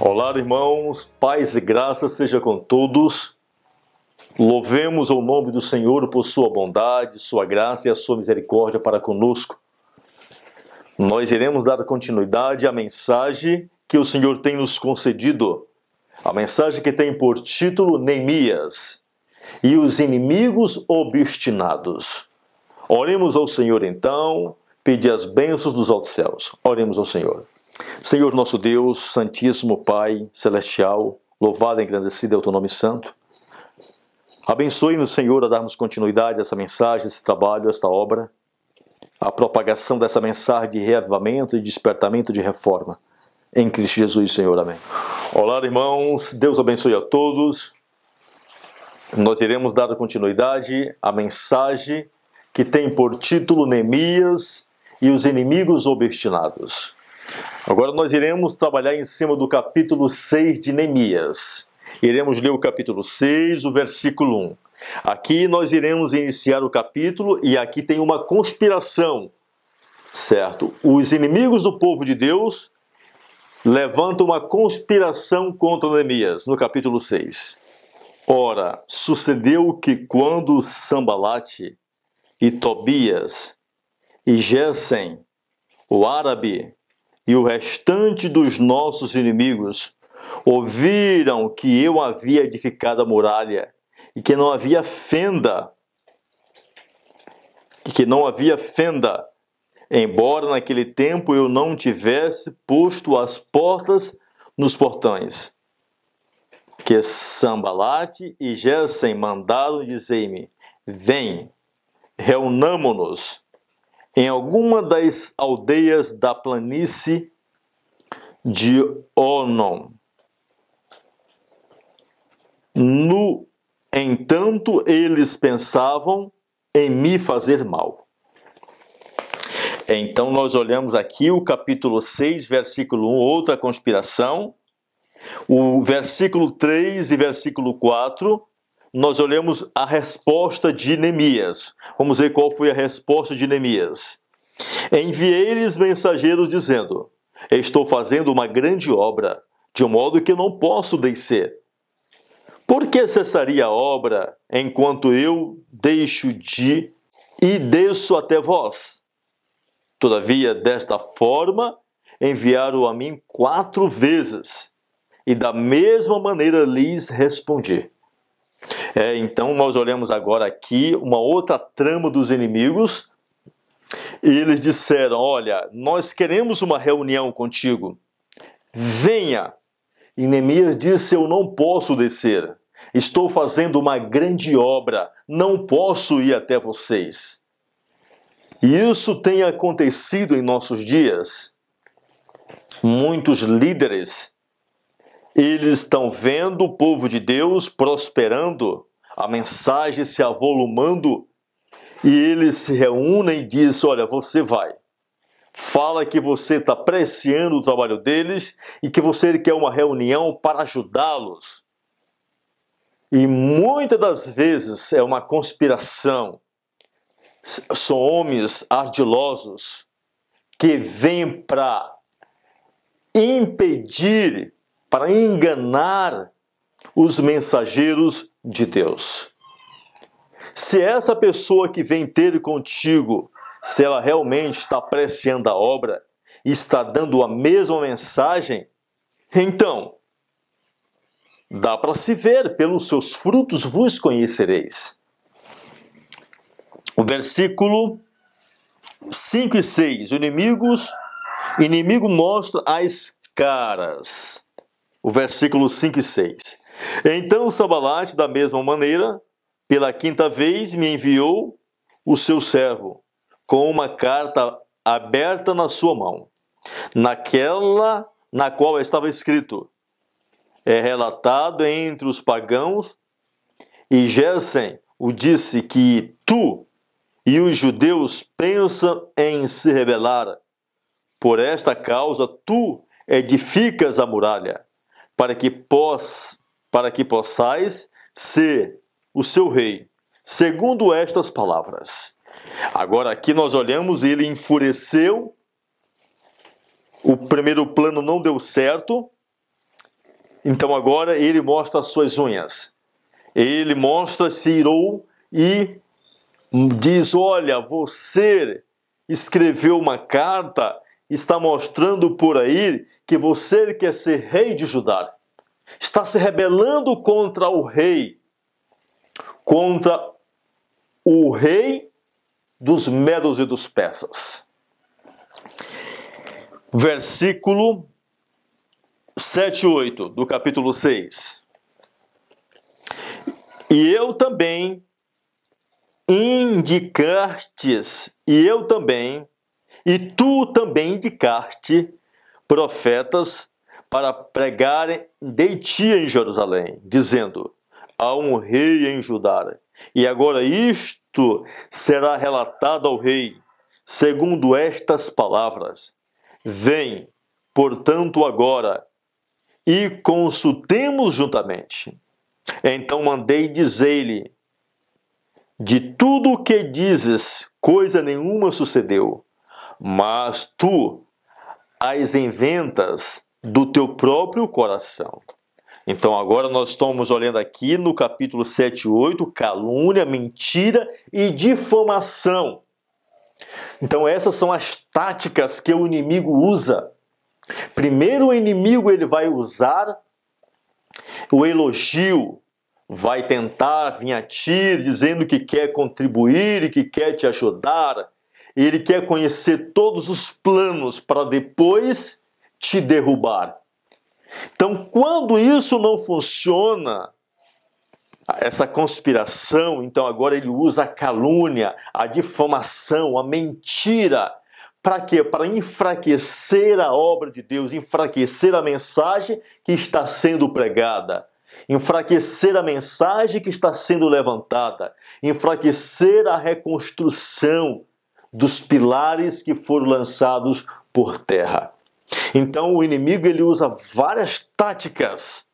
Olá, irmãos, paz e graça seja com todos. Louvemos o nome do Senhor por sua bondade, sua graça e a sua misericórdia para conosco. Nós iremos dar continuidade à mensagem que o Senhor tem nos concedido. A mensagem que tem por título Neemias e os inimigos obstinados. Oremos ao Senhor então, pedir as bênçãos dos altos céus. Oremos ao Senhor. Senhor nosso Deus, Santíssimo Pai Celestial, louvado e engrandecido é o teu nome santo. Abençoe-nos, Senhor, a darmos continuidade a essa mensagem, a esse trabalho, a esta obra, a propagação dessa mensagem de reavivamento e despertamento de reforma. Em Cristo Jesus, Senhor. Amém. Olá, irmãos, Deus abençoe a todos. Nós iremos dar continuidade à mensagem que tem por título Neemias e os inimigos obstinados. Agora nós iremos trabalhar em cima do capítulo 6 de Neemias. Iremos ler o capítulo 6, o versículo 1. Aqui nós iremos iniciar o capítulo e aqui tem uma conspiração, certo? Os inimigos do povo de Deus levantam uma conspiração contra Neemias, no capítulo 6. Ora, sucedeu que quando Sambalate e Tobias e Gesem, o árabe, e o restante dos nossos inimigos ouviram que eu havia edificado a muralha e que não havia fenda, embora naquele tempo eu não tivesse posto as portas nos portões, que Sambalate e Gesem mandaram dizer-me: vem, reunamo-nos em alguma das aldeias da planície de Onom. No entanto, eles pensavam em me fazer mal. Então, nós olhamos aqui o capítulo 6, versículo 1, outra conspiração. O versículo 3 e versículo 4, nós olhamos a resposta de Neemias. Vamos ver qual foi a resposta de Neemias. Enviei-lhes mensageiros dizendo: estou fazendo uma grande obra, de modo que não posso descer. Por que cessaria a obra enquanto eu deixo de e desço até vós? Todavia, desta forma, enviaram a mim 4 vezes, e da mesma maneira lhes respondi. Então nós olhamos agora aqui uma outra trama dos inimigos. E eles disseram: olha, nós queremos uma reunião contigo, venha. E Neemias disse: eu não posso descer, estou fazendo uma grande obra, não posso ir até vocês. E isso tem acontecido em nossos dias. Muitos líderes, eles estão vendo o povo de Deus prosperando, a mensagem se avolumando, e eles se reúnem e dizem: olha, você vai. Fala que você está apreciando o trabalho deles e que você quer uma reunião para ajudá-los. E muitas das vezes é uma conspiração. São homens ardilosos que vêm para impedir, para enganar os mensageiros de Deus. Se essa pessoa que vem ter contigo, se ela realmente está apreciando a obra e está dando a mesma mensagem, então, dá para se ver, pelos seus frutos vos conhecereis. O versículo 5 e 6, o inimigo mostra as caras. O versículo 5 e 6. Então Sambalate, da mesma maneira, pela 5ª vez me enviou o seu servo, com uma carta aberta na sua mão, naquela na qual estava escrito: é relatado entre os pagãos, e Gesem o disse que tu e os judeus pensam em se rebelar. Por esta causa tu edificas a muralha, para que possais ser o seu rei, segundo estas palavras. Agora aqui nós olhamos, ele enfureceu, o primeiro plano não deu certo, Então agora ele mostra as suas unhas. Ele mostra, se irou e diz: olha, você escreveu uma carta, está mostrando por aí que você quer ser rei de Judá. Está se rebelando contra o rei dos medos e dos persas. Versículo 7 e 8 do capítulo 6. E eu também e tu também indicaste profetas para pregarem de ti em Jerusalém, dizendo: há um rei em Judá, e agora isto será relatado ao rei, segundo estas palavras: vem, portanto, agora, e consultemos juntamente. Então mandei dizer-lhe: de tudo o que dizes, coisa nenhuma sucedeu, mas tu as inventas do teu próprio coração. Então agora nós estamos olhando aqui no capítulo 7 e 8, calúnia, mentira e difamação. Então essas são as táticas que o inimigo usa. Primeiro o inimigo ele vai usar o elogio, vai tentar vir a ti dizendo que quer contribuir e que quer te ajudar. Ele quer conhecer todos os planos para depois te derrubar. Então, quando isso não funciona, essa conspiração, então agora ele usa a calúnia, a difamação, a mentira. Para quê? Para enfraquecer a obra de Deus, enfraquecer a mensagem que está sendo pregada, enfraquecer a mensagem que está sendo levantada, enfraquecer a reconstrução dos pilares que foram lançados por terra. Então o inimigo ele usa várias táticas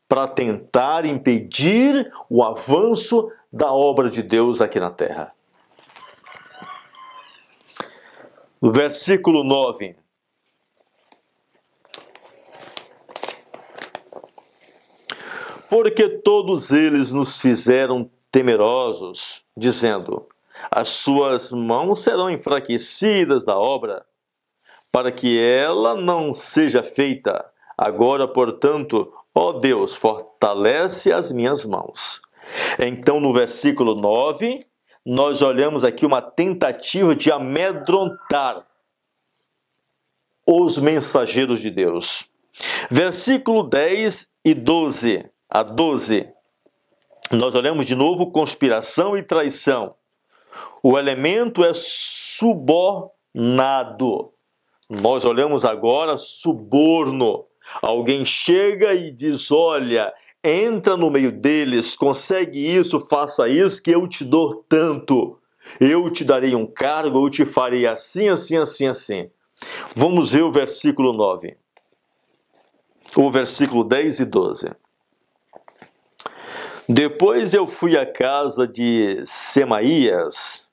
para tentar impedir o avanço da obra de Deus aqui na terra. No versículo 9. Porque todos eles nos fizeram temerosos, dizendo: as suas mãos serão enfraquecidas da obra, para que ela não seja feita. Agora, portanto, ó Deus, fortalece as minhas mãos. Então, no versículo 9, nós olhamos aqui uma tentativa de amedrontar os mensageiros de Deus. Versículo 10 e 12 a 12, nós olhamos de novo conspiração e traição. O elemento é subornado. Nós olhamos agora suborno. Alguém chega e diz: olha, entra no meio deles, consegue isso, faça isso, que eu te dou tanto. Eu te darei um cargo, eu te farei assim, assim, assim, assim. Vamos ver o versículo 9. O versículo 10 e 12. Depois eu fui à casa de Semaías,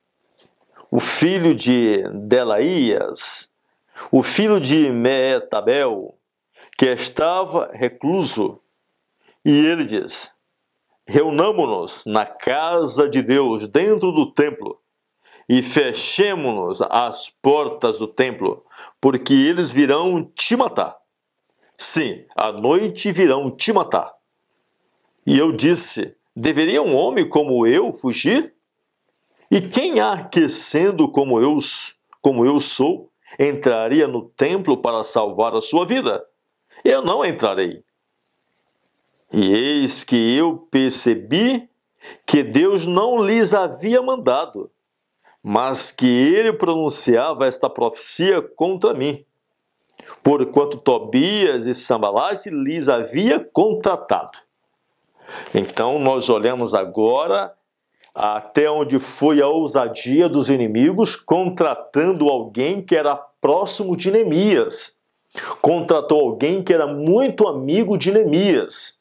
o filho de Delaías, o filho de Meetabel, que estava recluso, e ele diz: reunamo-nos na casa de Deus, dentro do templo, e fechemo-nos as portas do templo, porque eles virão te matar. Sim, à noite virão te matar. E eu disse: deveria um homem como eu fugir? E quem há que, sendo como eu sou, entraria no templo para salvar a sua vida? Eu não entrarei. E eis que eu percebi que Deus não lhes havia mandado, mas que ele pronunciava esta profecia contra mim, porquanto Tobias e Sambalate lhes havia contratado. Então nós olhamos agora até onde foi a ousadia dos inimigos, contratando alguém que era próximo de Neemias. Contratou alguém que era muito amigo de Neemias.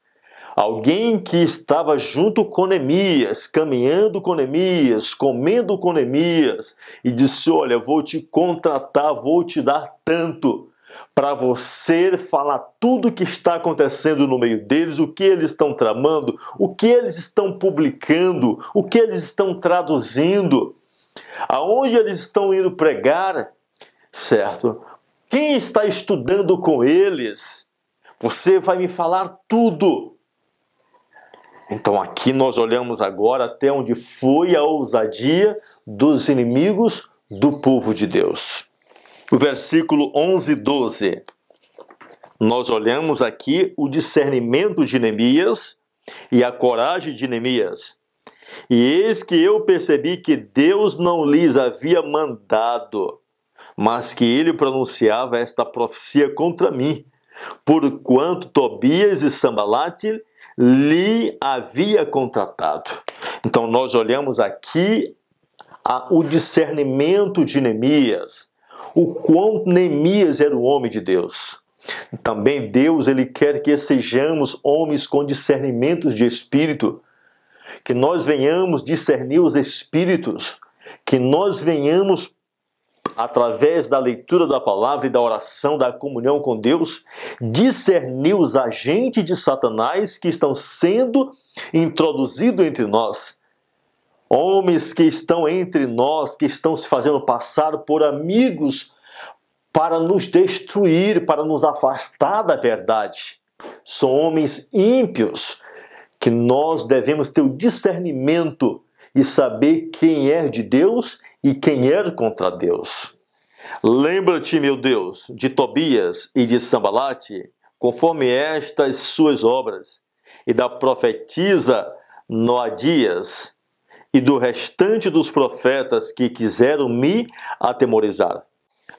Alguém que estava junto com Neemias, caminhando com Neemias, comendo com Neemias, e disse: olha, vou te contratar, vou te dar tanto, para você falar tudo o que está acontecendo no meio deles, o que eles estão tramando, o que eles estão publicando, o que eles estão traduzindo, aonde eles estão indo pregar, certo? Quem está estudando com eles? Você vai me falar tudo. Então aqui nós olhamos agora até onde foi a ousadia dos inimigos do povo de Deus. O versículo 11 e 12. Nós olhamos aqui o discernimento de Neemias e a coragem de Neemias. E eis que eu percebi que Deus não lhes havia mandado, mas que ele pronunciava esta profecia contra mim, porquanto Tobias e Sambalate lhe havia contratado. Então nós olhamos aqui o discernimento de Neemias, o quão Neemias era o homem de Deus. Também Deus, ele quer que sejamos homens com discernimentos de espírito, que nós venhamos discernir os espíritos, que nós venhamos, através da leitura da palavra e da oração, da comunhão com Deus, discernir os agentes de Satanás que estão sendo introduzidos entre nós. Homens que estão entre nós, que estão se fazendo passar por amigos para nos destruir, para nos afastar da verdade. São homens ímpios que nós devemos ter o discernimento e saber quem é de Deus e quem é contra Deus. Lembra-te, meu Deus, de Tobias e de Sambalate, conforme estas suas obras, e da profetisa Noadias, e do restante dos profetas que quiseram me atemorizar.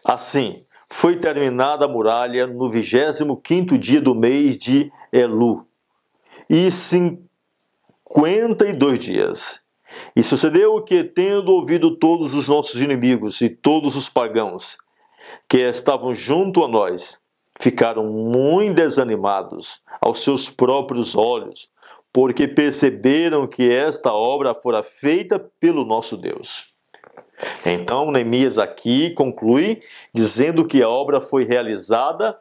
Assim, foi terminada a muralha no 25º dia do mês de Elu, e 52 dias. E sucedeu que, tendo ouvido todos os nossos inimigos e todos os pagãos que estavam junto a nós, ficaram muito desanimados aos seus próprios olhos, porque perceberam que esta obra fora feita pelo nosso Deus. Então, Neemias aqui conclui dizendo que a obra foi realizada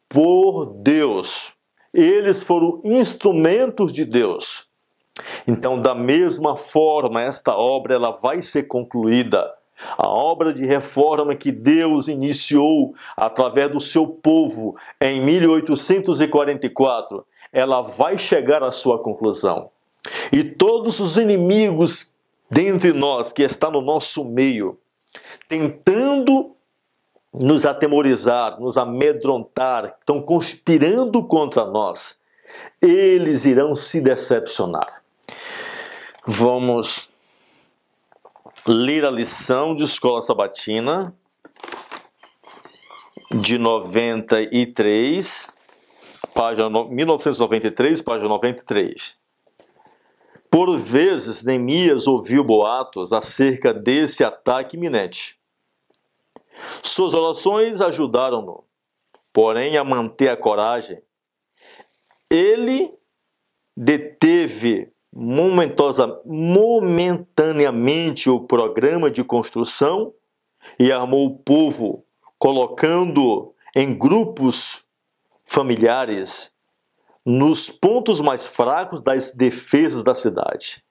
por Deus. Eles foram instrumentos de Deus. Então, da mesma forma, esta obra ela vai ser concluída. A obra de reforma que Deus iniciou através do seu povo em 1844, ela vai chegar à sua conclusão. E todos os inimigos dentre nós, que estão no nosso meio, tentando nos atemorizar, nos amedrontar, estão conspirando contra nós, eles irão se decepcionar. Vamos ler a lição de Escola Sabatina de 93, página 1993, página 93. Por vezes, Neemias ouviu boatos acerca desse ataque iminente. Suas orações ajudaram-no, porém, a manter a coragem. Ele deteve momentaneamente o programa de construção e armou o povo, colocando em grupos familiares nos pontos mais fracos das defesas da cidade.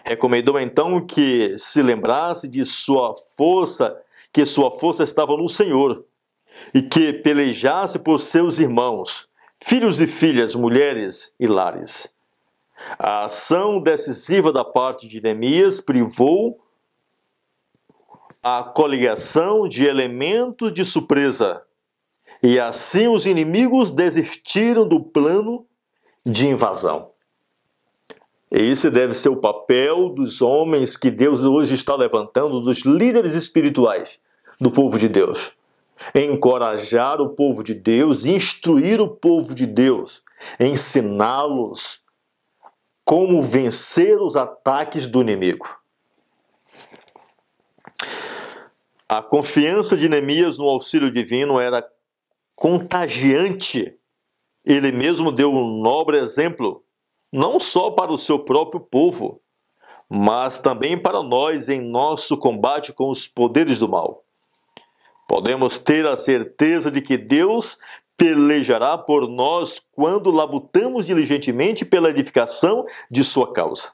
Recomendou então que se lembrasse de sua força, que sua força estava no Senhor, e que pelejasse por seus irmãos, filhos e filhas, mulheres e lares. A ação decisiva da parte de Neemias privou a coligação de elementos de surpresa, e assim os inimigos desistiram do plano de invasão. Esse deve ser o papel dos homens que Deus hoje está levantando, dos líderes espirituais do povo de Deus. Encorajar o povo de Deus, instruir o povo de Deus, ensiná-los como vencer os ataques do inimigo. A confiança de Neemias no auxílio divino era contagiante. Ele mesmo deu um nobre exemplo, não só para o seu próprio povo, mas também para nós em nosso combate com os poderes do mal. Podemos ter a certeza de que Deus pelejará por nós quando labutamos diligentemente pela edificação de sua causa.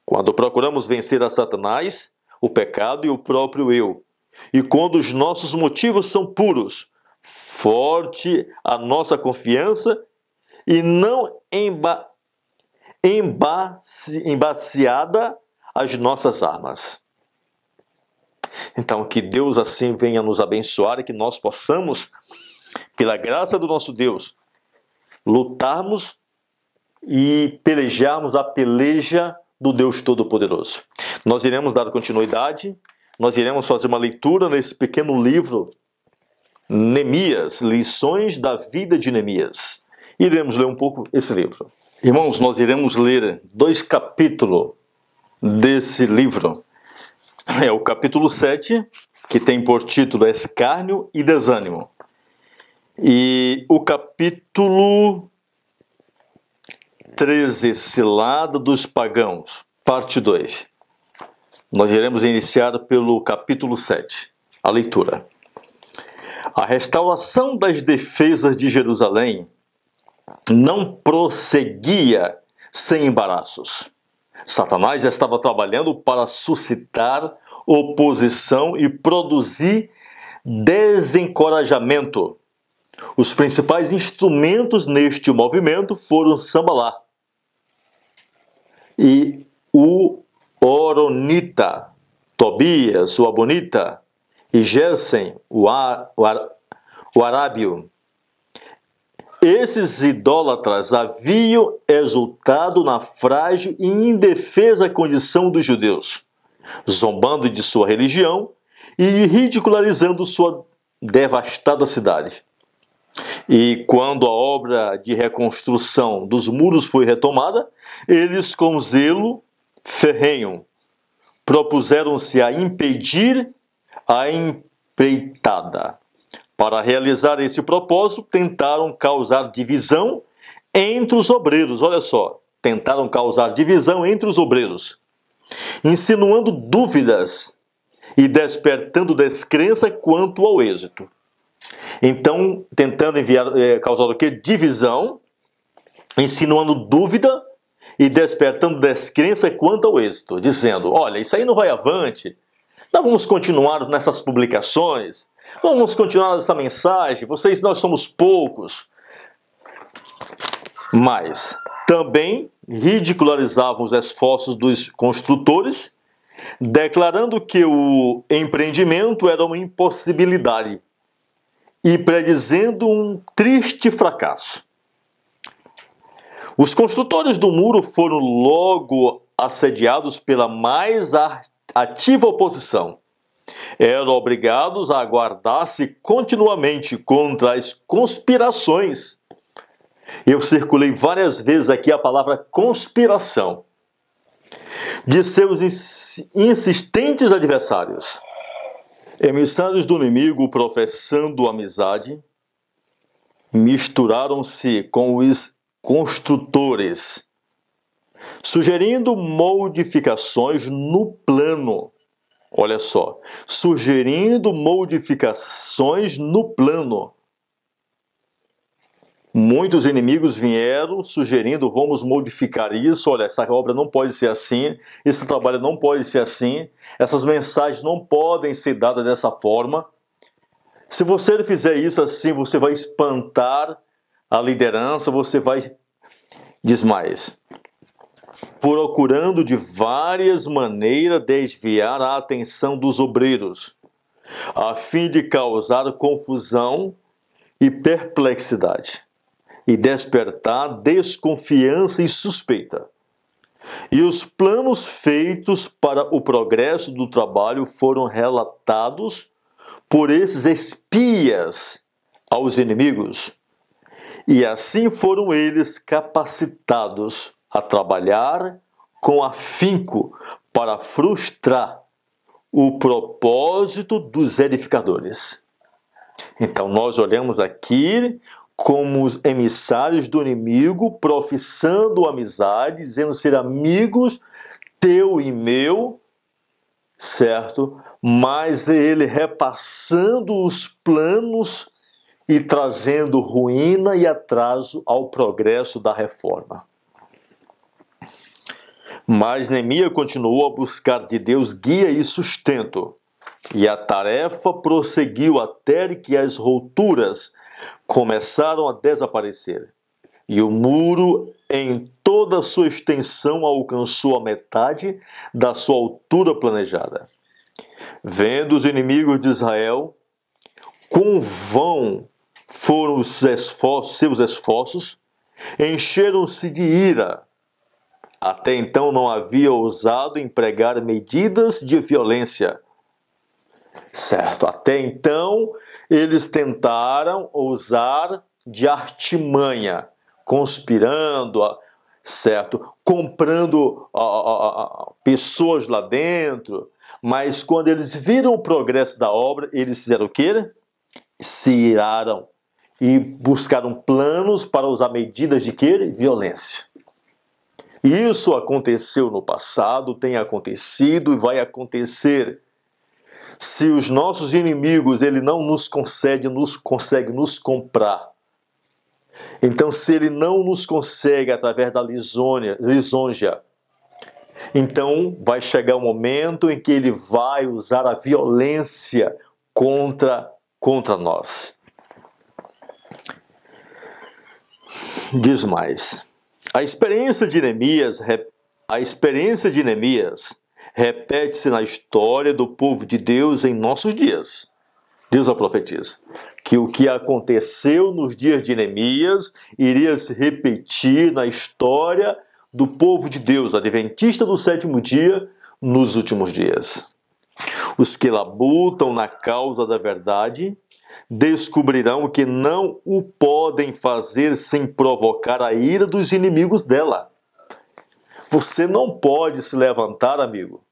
Quando procuramos vencer a Satanás, o pecado e o próprio eu, e quando os nossos motivos são puros, forte a nossa confiança e não embaciada as nossas armas. Então, que Deus assim venha nos abençoar e que nós possamos, pela graça do nosso Deus, lutarmos e pelejarmos a peleja do Deus Todo-Poderoso. Nós iremos dar continuidade, nós iremos fazer uma leitura nesse pequeno livro, Neemias, Lições da Vida de Neemias. Iremos ler um pouco esse livro. Irmãos, nós iremos ler 2 capítulos desse livro. É o capítulo 7, que tem por título Escárnio e Desânimo. E o capítulo 13, Cilada dos Pagãos, parte 2. Nós iremos iniciar pelo capítulo 7, a leitura. A restauração das defesas de Jerusalém não prosseguia sem embaraços. Satanás estava trabalhando para suscitar oposição e produzir desencorajamento. Os principais instrumentos neste movimento foram Sambalá e o Horonita, Tobias, o Abonita, e Gesem, o Arábio. Esses idólatras haviam exultado na frágil e indefesa condição dos judeus, zombando de sua religião e ridicularizando sua devastada cidade. E quando a obra de reconstrução dos muros foi retomada, eles, com zelo ferrenho, propuseram-se a impedir a empreitada. Para realizar esse propósito, tentaram causar divisão entre os obreiros. Olha só, tentaram causar divisão entre os obreiros, insinuando dúvidas e despertando descrença quanto ao êxito. Então, tentando causar o quê? Divisão, insinuando dúvida e despertando descrença quanto ao êxito, dizendo, olha, isso aí não vai avante, nós vamos continuar nessas publicações, vamos continuar essa mensagem, nós somos poucos. Mas também ridicularizavam os esforços dos construtores, declarando que o empreendimento era uma impossibilidade e predizendo um triste fracasso. Os construtores do muro foram logo assediados pela mais ativa oposição. Eram obrigados a guardar-se continuamente contra as conspirações. Eu circulei várias vezes aqui a palavra conspiração de seus insistentes adversários. Emissários do inimigo, professando amizade, misturaram-se com os construtores, sugerindo modificações no plano. Olha só, sugerindo modificações no plano. Muitos inimigos vieram sugerindo, vamos modificar isso, olha, essa obra não pode ser assim, esse trabalho não pode ser assim, essas mensagens não podem ser dadas dessa forma. Se você fizer isso assim, você vai espantar a liderança, você vai... Diz mais. Procurando de várias maneiras desviar a atenção dos obreiros, a fim de causar confusão e perplexidade, e despertar desconfiança e suspeita. E os planos feitos para o progresso do trabalho foram relatados por esses espias aos inimigos, e assim foram eles capacitados a trabalhar com afinco para frustrar o propósito dos edificadores. Então nós olhamos aqui como os emissários do inimigo, professando amizade, dizendo ser amigos teu e meu, certo? Mas ele repassando os planos e trazendo ruína e atraso ao progresso da reforma. Mas Neemias continuou a buscar de Deus guia e sustento, e a tarefa prosseguiu até que as rupturas começaram a desaparecer, e o muro em toda a sua extensão alcançou a metade da sua altura planejada. Vendo os inimigos de Israel, quão vão foram os seus esforços, encheram-se de ira. Até então não havia ousado empregar medidas de violência. Certo, até então eles tentaram usar de artimanha, conspirando, certo, comprando pessoas lá dentro, mas quando eles viram o progresso da obra, eles fizeram o quê? Se iraram e buscaram planos para usar medidas de quê? Violência. Isso aconteceu no passado, tem acontecido e vai acontecer. Se os nossos inimigos ele não nos consegue nos comprar, então se ele não nos consegue através da lisonja, então vai chegar um momento em que ele vai usar a violência contra nós. Diz mais. A experiência de Neemias repete-se na história do povo de Deus em nossos dias. Deus a profetiza que o que aconteceu nos dias de Neemias iria se repetir na história do povo de Deus, adventista do sétimo dia, nos últimos dias. Os que labutam na causa da verdade descobrirão que não o podem fazer sem provocar a ira dos inimigos dela. Você não pode se levantar, amigo,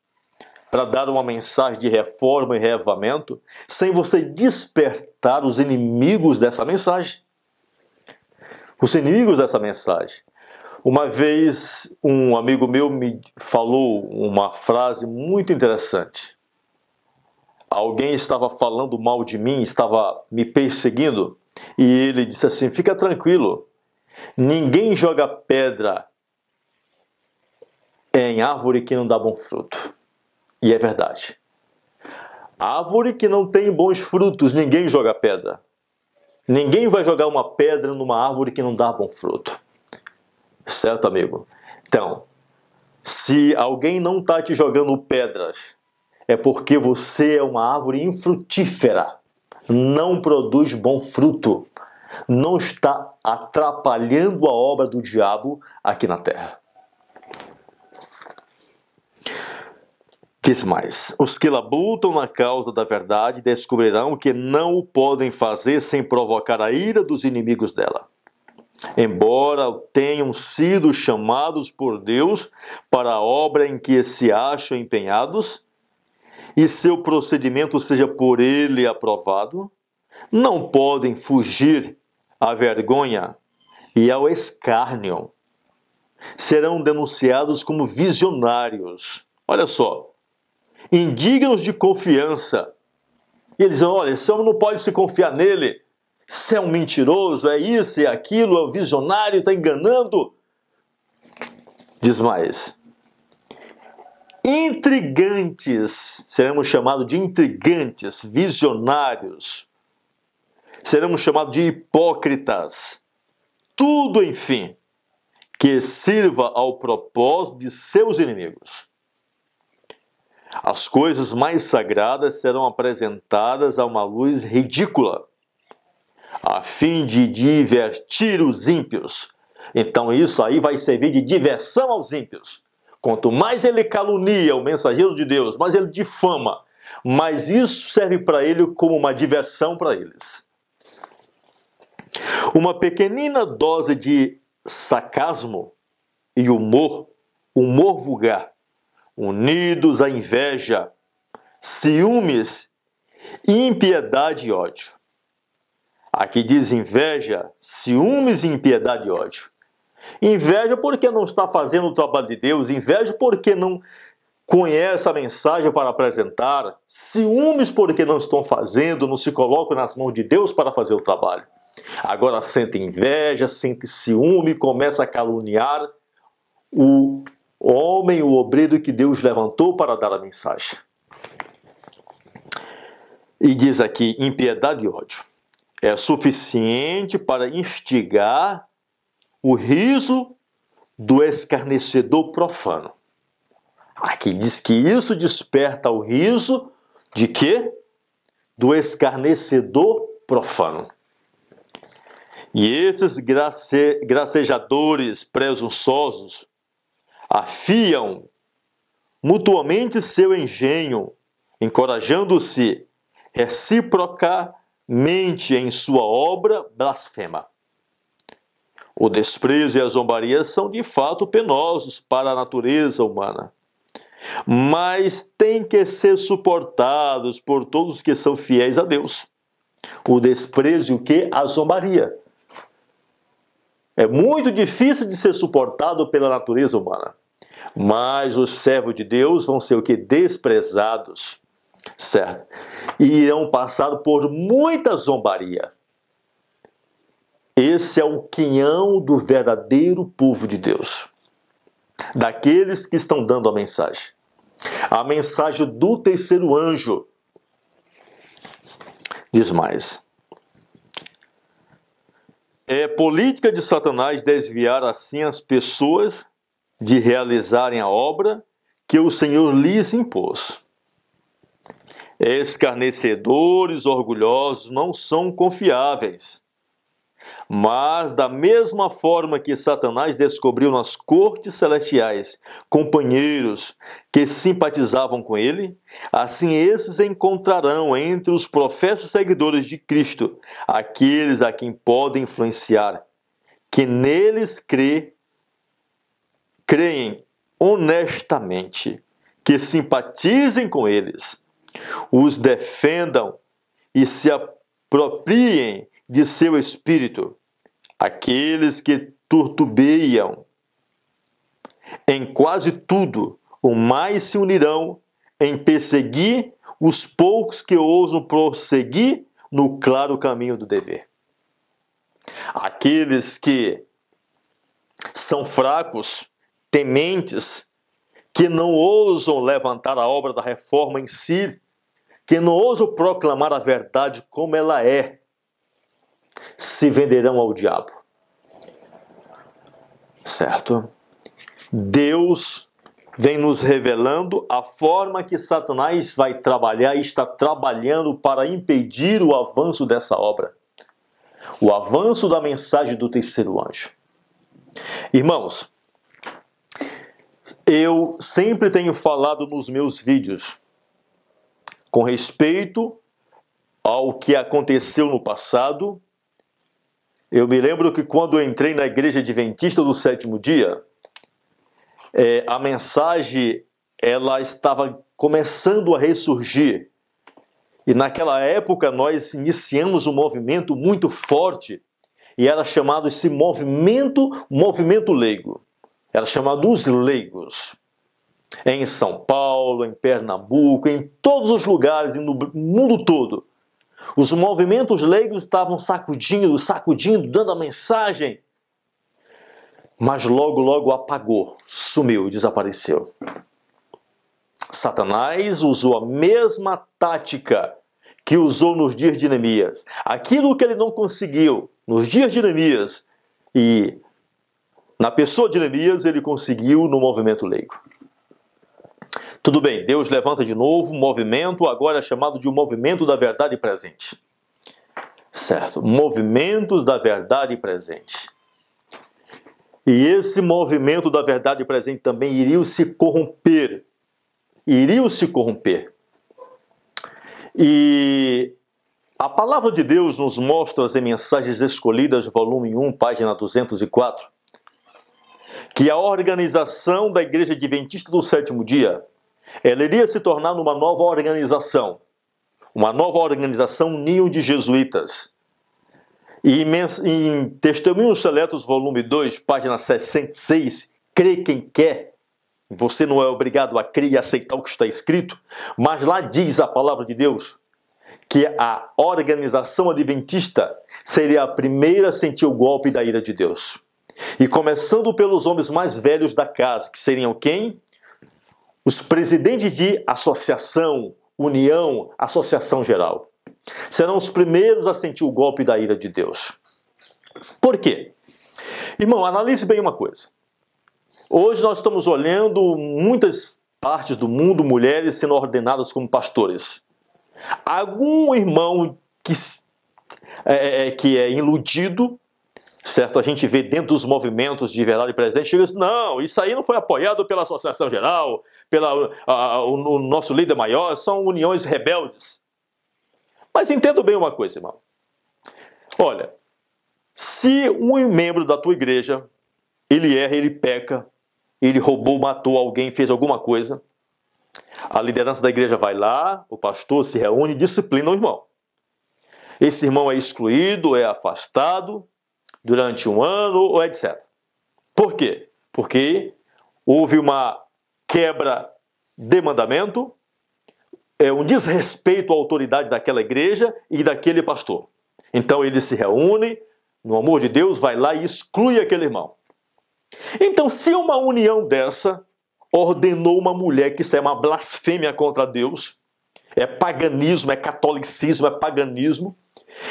para dar uma mensagem de reforma e reavivamento sem você despertar os inimigos dessa mensagem. Os inimigos dessa mensagem. Uma vez, um amigo meu me falou uma frase muito interessante. Alguém estava falando mal de mim, estava me perseguindo, e ele disse assim: fica tranquilo, ninguém joga pedra em árvore que não dá bom fruto. E é verdade. Árvore que não tem bons frutos, ninguém joga pedra. Ninguém vai jogar uma pedra numa árvore que não dá bom fruto. Certo, amigo? Então, se alguém não está te jogando pedras, é porque você é uma árvore infrutífera, não produz bom fruto, não está atrapalhando a obra do diabo aqui na terra. Diz mais: os que labutam na causa da verdade descobrirão que não o podem fazer sem provocar a ira dos inimigos dela. Embora tenham sido chamados por Deus para a obra em que se acham empenhados, e seu procedimento seja por ele aprovado, não podem fugir à vergonha e ao escárnio. Serão denunciados como visionários. Olha só, indignos de confiança. E eles dizem: olha, esse homem não pode se confiar nele. Você é um mentiroso, é isso, é aquilo, é um visionário, está enganando. Diz mais: intrigantes, seremos chamados de intrigantes, visionários, seremos chamados de hipócritas, tudo, enfim, que sirva ao propósito de seus inimigos. As coisas mais sagradas serão apresentadas a uma luz ridícula, a fim de divertir os ímpios. Então isso aí vai servir de diversão aos ímpios. Quanto mais ele calunia o mensageiro de Deus, mais ele difama, mais isso serve para ele como uma diversão para eles. Uma pequenina dose de sarcasmo e humor vulgar, unidos à inveja, ciúmes, impiedade e ódio. Aqui diz inveja, ciúmes, impiedade e ódio. Inveja porque não está fazendo o trabalho de Deus, inveja porque não conhece a mensagem para apresentar, ciúmes porque não estão fazendo, não se colocam nas mãos de Deus para fazer o trabalho. Agora sente inveja, sente ciúme, começa a caluniar o homem, o obreiro que Deus levantou para dar a mensagem. E diz aqui, impiedade e ódio é suficiente para instigar o riso do escarnecedor profano. Aqui diz que isso desperta o riso de quê? Do escarnecedor profano. E esses gracejadores presunçosos afiam mutuamente seu engenho, encorajando-se reciprocamente em sua obra blasfema. O desprezo e a zombaria são de fato penosos para a natureza humana, mas têm que ser suportados por todos que são fiéis a Deus. O desprezo e o que? A zombaria. É muito difícil de ser suportado pela natureza humana, mas os servos de Deus vão ser o que? Desprezados, certo? E irão passar por muita zombaria. Esse é o quinhão do verdadeiro povo de Deus, daqueles que estão dando a mensagem. A mensagem do terceiro anjo. Diz mais. É política de Satanás desviar assim as pessoas de realizarem a obra que o Senhor lhes impôs. Escarnecedores, orgulhosos não são confiáveis. Mas, da mesma forma que Satanás descobriu nas cortes celestiais companheiros que simpatizavam com ele, assim esses encontrarão entre os professos seguidores de Cristo aqueles a quem podem influenciar, que neles creem honestamente, que simpatizem com eles, os defendam e se apropriem de seu espírito. Aqueles que turtubeiam em quase tudo, o mais se unirão em perseguir os poucos que ousam prosseguir no claro caminho do dever. Aqueles que são fracos, tementes, que não ousam levantar a obra da reforma em si, que não ousam proclamar a verdade como ela é, se venderão ao diabo. Certo? Deus vem nos revelando a forma que Satanás vai trabalhar e está trabalhando para impedir o avanço dessa obra. O avanço da mensagem do terceiro anjo. Irmãos, eu sempre tenho falado nos meus vídeos com respeito ao que aconteceu no passado. Eu me lembro que quando eu entrei na Igreja Adventista do Sétimo Dia, a mensagem ela estava começando a ressurgir. E naquela época nós iniciamos um movimento muito forte e era chamado esse movimento leigo. Era chamado os leigos. Em São Paulo, em Pernambuco, em todos os lugares e no mundo todo. Os movimentos leigos estavam sacudindo, dando a mensagem. Mas logo apagou, sumiu, desapareceu. Satanás usou a mesma tática que usou nos dias de Neemias. Aquilo que ele não conseguiu nos dias de Neemias e na pessoa de Neemias, ele conseguiu no movimento leigo. Tudo bem, Deus levanta de novo um movimento, agora é chamado de um movimento da verdade presente. Certo, movimentos da verdade presente. E esse movimento da verdade presente também iriam se corromper. E a palavra de Deus nos mostra em Mensagens Escolhidas, volume 1, página 204, que a organização da Igreja Adventista do Sétimo Dia, ela iria se tornar uma nova organização ninho de jesuítas. E em Testemunhos Seletos, volume 2, página 66, crê quem quer, Você não é obrigado a crer e aceitar o que está escrito, mas lá diz a palavra de Deus que a organização adventista seria a primeira a sentir o golpe da ira de Deus. E começando pelos homens mais velhos da casa, que seriam quem? Os presidentes de associação, união, associação geral. Serão os primeiros a sentir o golpe da ira de Deus. Por quê? Irmão, analise bem uma coisa. Hoje nós estamos olhando muitas partes do mundo, mulheres sendo ordenadas como pastores. Algum irmão que é iludido, certo? A gente vê dentro dos movimentos de verdade presente, chega assim, não, isso aí não foi apoiado pela Associação Geral, o nosso líder maior, são uniões rebeldes. Mas entenda bem uma coisa, irmão. Olha, se um membro da tua igreja, ele erra, ele peca, ele roubou, matou alguém, fez alguma coisa, a liderança da igreja vai lá, o pastor se reúne e disciplina o irmão. Esse irmão é excluído, é afastado durante um ano, ou etc. Por quê? Porque houve uma quebra de mandamento, um desrespeito à autoridade daquela igreja e daquele pastor. Então ele se reúne, no amor de Deus, vai lá e exclui aquele irmão. Então, se uma união dessa ordenou uma mulher que isso é uma blasfêmia contra Deus, é paganismo, é catolicismo, é paganismo,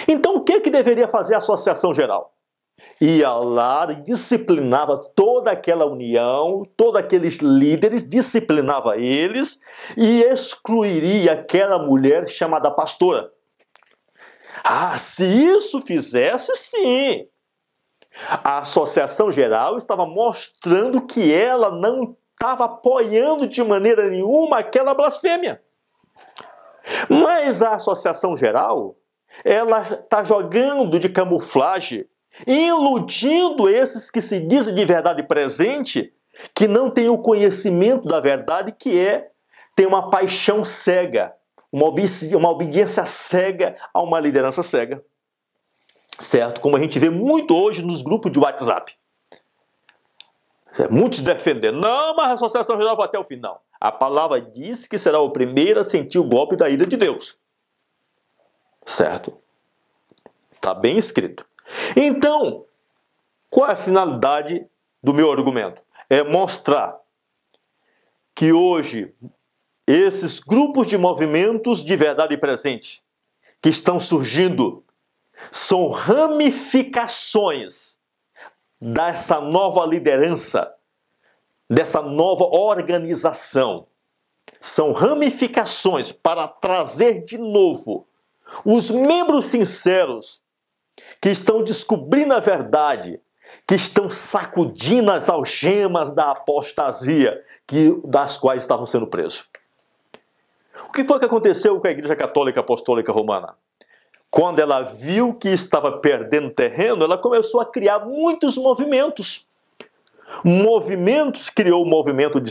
então o que deveria fazer a Associação Geral? Ia lá e disciplinava toda aquela união, todos aqueles líderes, disciplinava eles e excluiria aquela mulher chamada pastora. Ah, se isso fizesse, sim. A Associação Geral estava mostrando que ela não estava apoiando de maneira nenhuma aquela blasfêmia. Mas a Associação Geral, ela está jogando de camuflagem, iludindo esses que se dizem de verdade presente, que não têm o conhecimento da verdade, tem uma paixão cega, uma obediência cega a uma liderança cega. Certo? Como a gente vê muito hoje nos grupos de WhatsApp. Muitos defendendo. Não, mas a Associação Geral vai até o final. A palavra diz que será o primeiro a sentir o golpe da ira de Deus. Certo? Está bem escrito. Então, qual é a finalidade do meu argumento? É mostrar que hoje esses grupos de movimentos de verdade presente que estão surgindo são ramificações dessa nova liderança, dessa nova organização. São ramificações para trazer de novo os membros sinceros que estão descobrindo a verdade, que estão sacudindo as algemas da apostasia das quais estavam sendo presos. O que foi que aconteceu com a Igreja Católica Apostólica Romana? Quando ela viu que estava perdendo terreno, ela começou a criar muitos movimentos. Criou o movimento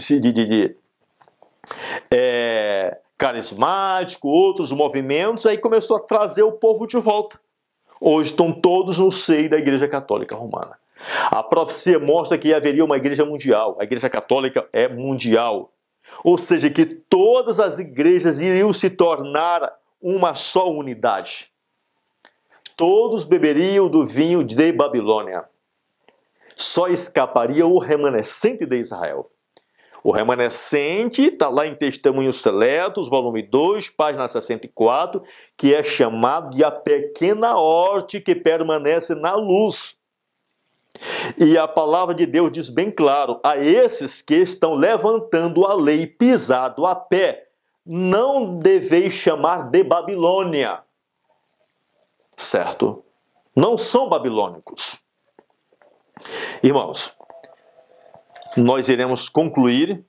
carismático, outros movimentos, aí começou a trazer o povo de volta. Hoje estão todos no seio da Igreja Católica Romana. A profecia mostra que haveria uma igreja mundial. A Igreja Católica é mundial. Ou seja, que todas as igrejas iriam se tornar uma só unidade. Todos beberiam do vinho de Babilônia. Só escaparia o remanescente de Israel. O remanescente está lá em Testemunhos Seletos, volume 2, página 64, que é chamado de a pequena horte que permanece na luz. E a palavra de Deus diz bem claro, a esses que estão levantando a lei pisado a pé, não deveis chamar de Babilônia. Certo? Não são babilônicos. Irmãos, nós iremos concluir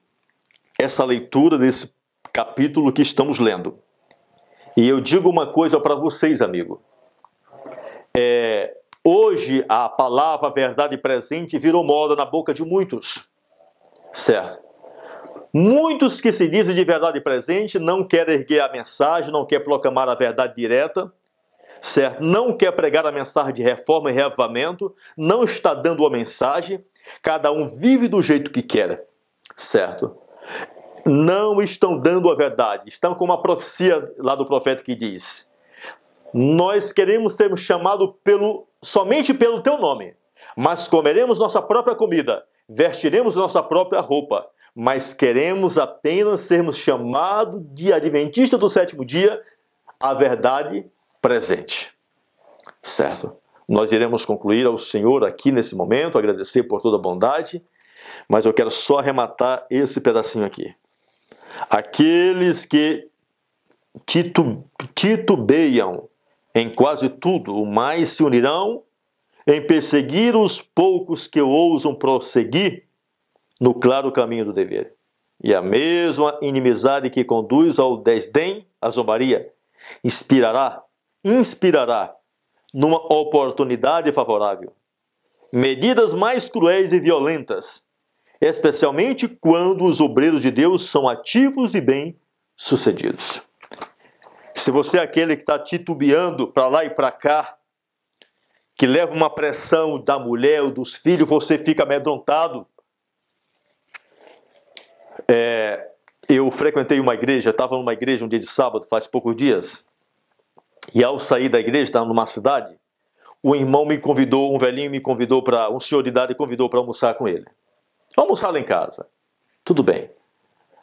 essa leitura desse capítulo que estamos lendo. E eu digo uma coisa para vocês, amigo. Hoje a palavra verdade presente virou moda na boca de muitos. Certo? Muitos que se dizem de verdade presente não querem erguer a mensagem, não querem proclamar a verdade direta. Certo? Não quer pregar a mensagem de reforma e reavivamento, não está dando a mensagem, cada um vive do jeito que quer. certo? Não estão dando a verdade. Estão com uma profecia lá do profeta que diz: nós queremos ser chamados somente pelo teu nome, mas comeremos nossa própria comida, vestiremos nossa própria roupa, mas queremos apenas sermos chamados de adventista do sétimo dia, a verdade presente. Certo? Nós iremos concluir ao Senhor aqui nesse momento, agradecer por toda a bondade, mas eu quero só arrematar esse pedacinho aqui. Aqueles que titubeiam em quase tudo, mais se unirão em perseguir os poucos que ousam prosseguir no claro caminho do dever. E a mesma inimizade que conduz ao desdém, à zombaria, inspirará numa oportunidade favorável medidas mais cruéis e violentas, especialmente quando os obreiros de Deus são ativos e bem-sucedidos. Se você é aquele que está titubeando para lá e para cá, que leva uma pressão da mulher ou dos filhos, você fica amedrontado. Eu frequentei uma igreja, estava numa igreja um dia de sábado, faz poucos dias, e ao sair da igreja, estava numa cidade, um irmão me convidou, um velhinho me convidou, um senhor de idade convidou para almoçar com ele. Almoçar lá em casa. Tudo bem.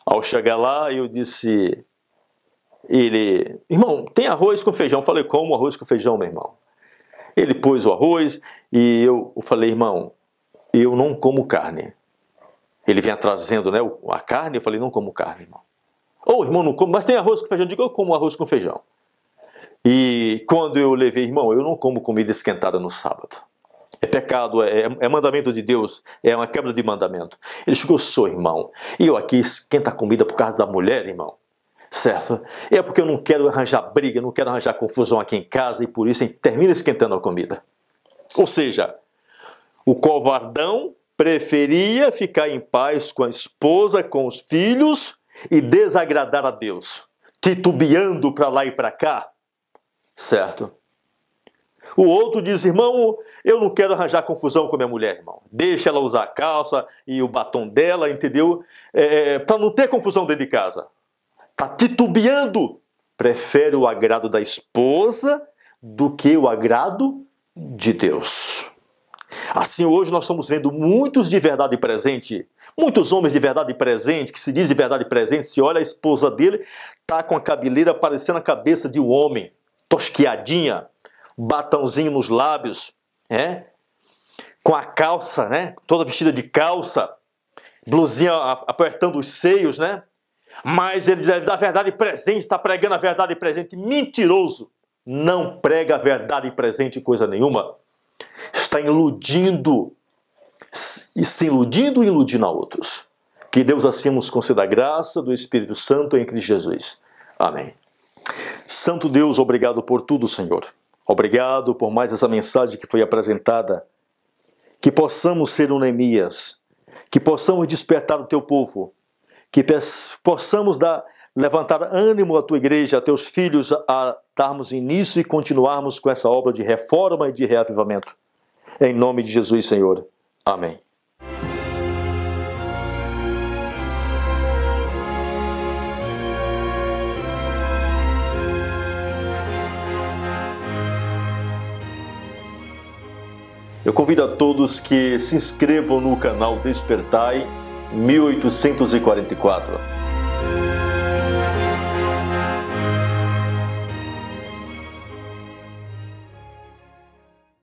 Ao chegar lá, eu disse... irmão, tem arroz com feijão? Eu falei, como arroz com feijão, meu irmão? Ele pôs o arroz e eu falei, irmão, eu não como carne. Ele vinha trazendo, né, a carne, eu falei, não como carne, irmão. Ô, irmão, não como, mas tem arroz com feijão? Eu digo, eu como arroz com feijão. E quando eu levei, irmão, eu não como comida esquentada no sábado. É pecado, é mandamento de Deus, é uma quebra de mandamento. Ele chegou, sou irmão, e eu aqui esquenta a comida por causa da mulher, irmão. Certo? É porque eu não quero arranjar briga, não quero arranjar confusão aqui em casa, e por isso a gente termina esquentando a comida. Ou seja, o covardão preferia ficar em paz com a esposa, com os filhos e desagradar a Deus, titubeando para lá e para cá. Certo? O outro diz, irmão, eu não quero arranjar confusão com a minha mulher, irmão. Deixa ela usar a calça e o batom dela, entendeu? Para não ter confusão dentro de casa. Está titubeando. Prefere o agrado da esposa do que o agrado de Deus. Assim, hoje nós estamos vendo muitos de verdade presente, muitos homens de verdade presente, que se diz de verdade presente, se olha a esposa dele, está com a cabeleira parecendo a cabeça de um homem, tosquiadinha, batãozinho nos lábios, com a calça, toda vestida de calça, blusinha apertando os seios, Mas ele diz a verdade presente, está pregando a verdade presente. Mentiroso! Não prega a verdade presente coisa nenhuma. Está iludindo, se iludindo e iludindo a outros. Que Deus assim nos conceda a graça do Espírito Santo em Cristo Jesus. Amém. Santo Deus, obrigado por tudo, Senhor. Obrigado por mais essa mensagem que foi apresentada. Que possamos ser um Neemias. Que possamos despertar o teu povo. Que possamos levantar ânimo à tua igreja, a teus filhos, a darmos início e continuarmos com essa obra de reforma e de reavivamento. Em nome de Jesus, Senhor. Amém. Eu convido a todos que se inscrevam no canal Despertai 1844.